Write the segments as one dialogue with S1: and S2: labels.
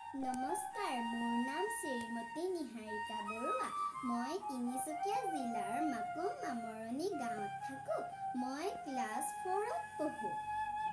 S1: নমস্কাৰ, মোৰ নাম শ্ৰীমতী নিহাৰিকা বৰুৱা। মই তিনিচুকীয়া জিলাৰ মাকুম মামৰণি গাঁৱত থাকোঁ। মই ক্লাছ 4ত পঢ়োঁ।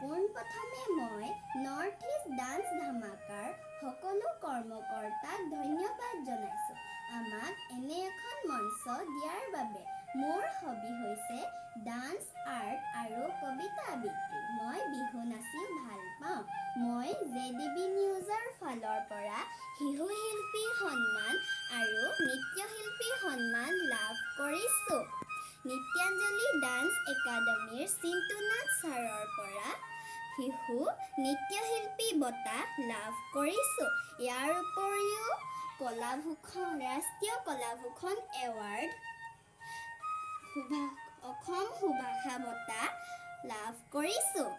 S1: পোনপ্ৰথমে মই নৰ্থ ইষ্ট ডান্স ধামাকাৰ সকলো কৰ্মকৰ্তাক ধন্যবাদ জনাইছোঁ আমাক এনে এখন মঞ্চ দিয়াৰ বাবে। মোৰ হবি হৈছে ডান্স, আৰ্ট আৰু কবিতা আবৃত্তি। মই বিহু নাচিও ভাল পাওঁ। মই JDB নিউজৰ ফালৰ পৰা শিশু শিল্পীৰ সন্মান আৰু নৃত্যশিল্পীৰ সন্মান লাভ কৰিছোঁ। নৃত্যাঞ্জলি ডান্স একাডেমীৰ চিন্তুনাথ ছাৰৰ পৰা শিশু নৃত্যশিল্পী বঁটা লাভ কৰিছোঁ। ইয়াৰ উপৰিও ৰাষ্ট্ৰীয় কলাভূষণ এৱাৰ্ড, অসম সুভাষা বঁটা লাভ কৰিছোঁ।